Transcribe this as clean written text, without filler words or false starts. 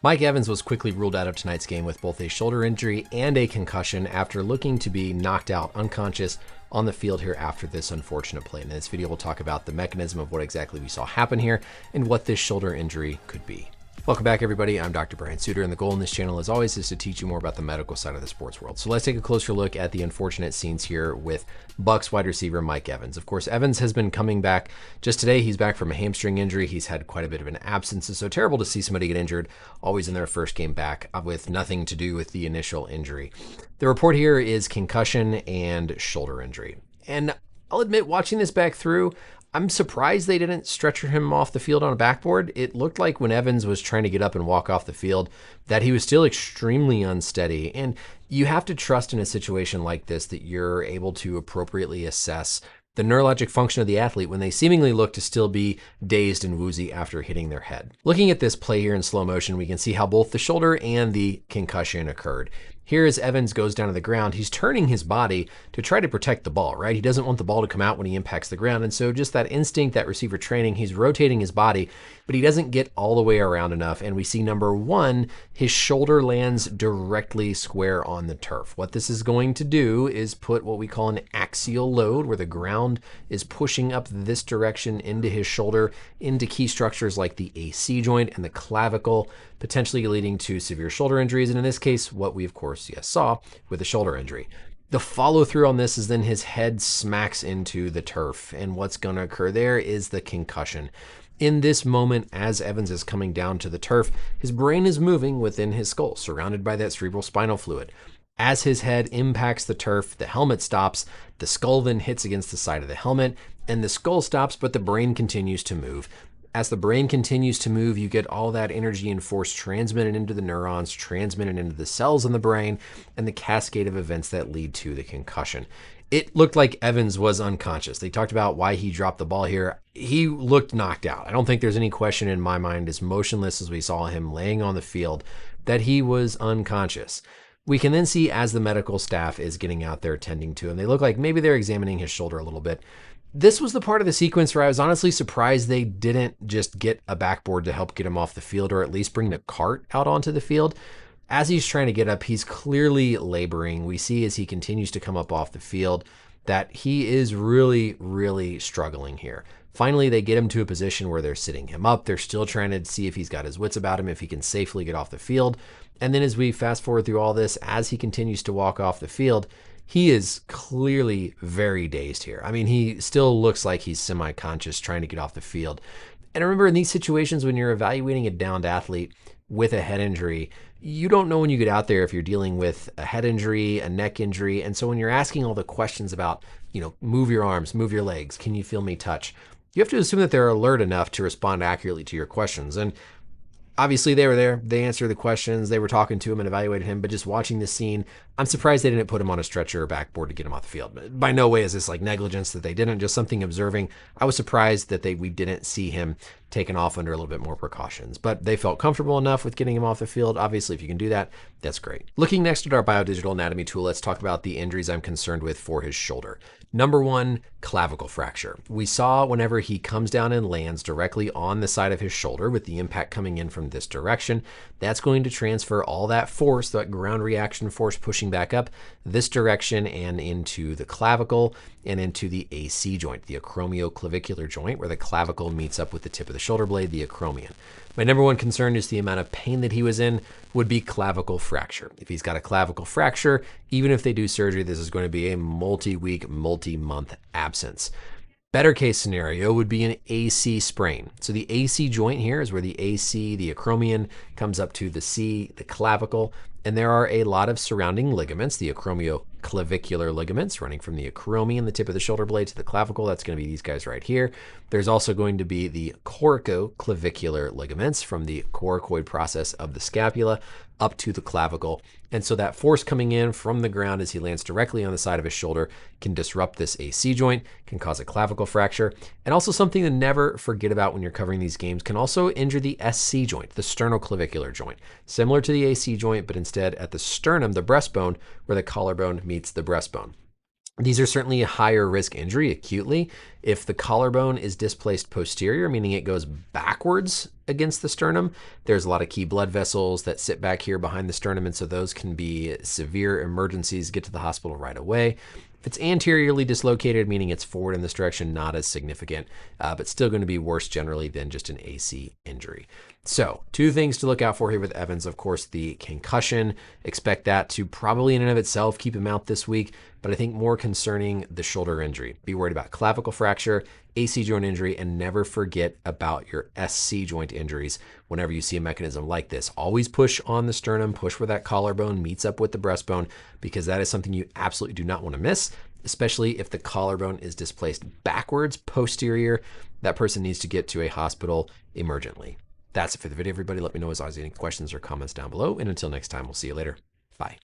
Mike Evans was quickly ruled out of tonight's game with both a shoulder injury and a concussion after looking to be knocked out unconscious on the field here after this unfortunate play. In this video, we'll talk about the mechanism of what exactly we saw happen here and what this shoulder injury could be. Welcome back, everybody. I'm Dr. Brian Sutterer, and the goal in this channel, as always, is to teach you more about the medical side of the sports world. So let's take a closer look at the unfortunate scenes here with Bucs wide receiver Mike Evans. Of course, Evans has been coming back. Just today, he's back from a hamstring injury. He's had quite a bit of an absence. It's so terrible to see somebody get injured, always in their first game back with nothing to do with the initial injury. The report here is concussion and shoulder injury. And I'll admit, watching this back through, I'm surprised they didn't stretcher him off the field on a backboard. It looked like when Evans was trying to get up and walk off the field that he was still extremely unsteady. And you have to trust in a situation like this that you're able to appropriately assess the neurologic function of the athlete when they seemingly look to still be dazed and woozy after hitting their head. Looking at this play here in slow motion, we can see how both the shoulder and the concussion occurred. Here as Evans goes down to the ground, he's turning his body to try to protect the ball, right? He doesn't want the ball to come out when he impacts the ground. And so just that instinct, that receiver training, he's rotating his body, but he doesn't get all the way around enough. And we see number one, his shoulder lands directly square on the turf. What this is going to do is put what we call an axial load, where the ground is pushing up this direction into his shoulder, into key structures like the AC joint and the clavicle, potentially leading to severe shoulder injuries. And in this case, what we of course saw with a shoulder injury. The follow through on this is then his head smacks into the turf. And what's going to occur there is the concussion. In this moment, as Evans is coming down to the turf, his brain is moving within his skull, surrounded by that cerebral spinal fluid. As his head impacts the turf, the helmet stops, the skull then hits against the side of the helmet, and the skull stops, but the brain continues to move. As the brain continues to move, you get all that energy and force transmitted into the neurons, transmitted into the cells in the brain, and the cascade of events that lead to the concussion. It looked like Evans was unconscious. They talked about why he dropped the ball here. He looked knocked out. I don't think there's any question in my mind, as motionless as we saw him laying on the field, that he was unconscious. We can then see as the medical staff is getting out there tending to him, they look like maybe they're examining his shoulder a little bit. This was the part of the sequence where I was honestly surprised they didn't just get a backboard to help get him off the field, or at least bring the cart out onto the field. As he's trying to get up, he's clearly laboring. We see as he continues to come up off the field that he is really, really struggling here. Finally, they get him to a position where they're sitting him up. They're still trying to see if he's got his wits about him, if he can safely get off the field. And then as we fast forward through all this, as he continues to walk off the field, he is clearly very dazed here. I mean, he still looks like he's semi-conscious trying to get off the field. And remember, in these situations, when you're evaluating a downed athlete with a head injury, you don't know when you get out there if you're dealing with a head injury, a neck injury. And so when you're asking all the questions about, move your arms, move your legs, can you feel me touch? You have to assume that they're alert enough to respond accurately to your questions. And obviously, they were there. They answered the questions. They were talking to him and evaluated him. But just watching this scene, I'm surprised they didn't put him on a stretcher or backboard to get him off the field. By no way is this like negligence that they didn't, just something observing. I was surprised that we didn't see him taken off under a little bit more precautions. But they felt comfortable enough with getting him off the field. Obviously, if you can do that, that's great. Looking next at our biodigital anatomy tool, let's talk about the injuries I'm concerned with for his shoulder. Number one, clavicle fracture. We saw whenever he comes down and lands directly on the side of his shoulder with the impact coming in from this direction, that's going to transfer all that force, that ground reaction force pushing back up this direction and into the clavicle and into the AC joint, the acromioclavicular joint, where the clavicle meets up with the tip of the shoulder blade, the acromion. My number one concern is the amount of pain that he was in would be clavicle fracture. If he's got a clavicle fracture, even if they do surgery, this is going to be a multi-week, multi-month absence. Better case scenario would be an AC sprain. So the AC joint here is where the AC, the acromion, comes up to the C, the clavicle, and there are a lot of surrounding ligaments, the acromioclavicular ligaments running from the acromion, the tip of the shoulder blade, to the clavicle. That's going to be these guys right here. There's also going to be the coracoclavicular ligaments from the coracoid process of the scapula up to the clavicle. And so that force coming in from the ground as he lands directly on the side of his shoulder can disrupt this AC joint, can cause a clavicle fracture. And also something to never forget about when you're covering these games, can also injure the SC joint, the sternoclavicular joint. Similar to the AC joint, but instead at the sternum, the breastbone, where the collarbone meets the breastbone. These are certainly a higher risk injury acutely. If the collarbone is displaced posterior, meaning it goes backwards against the sternum, there's a lot of key blood vessels that sit back here behind the sternum, and so those can be severe emergencies. Get to the hospital right away. If it's anteriorly dislocated, meaning it's forward in this direction, not as significant, but still going to be worse generally than just an AC injury. So 2 things to look out for here with Evans. Of course, the concussion. Expect that to probably in and of itself keep him out this week, but I think more concerning the shoulder injury. Be worried about clavicle fracture, AC joint injury, and never forget about your SC joint injuries whenever you see a mechanism like this. Always push on the sternum, push where that collarbone meets up with the breastbone, because that is something you absolutely do not want to miss, especially if the collarbone is displaced backwards, posterior. That person needs to get to a hospital emergently. That's it for the video, everybody. Let me know as always any questions or comments down below. And until next time, we'll see you later. Bye.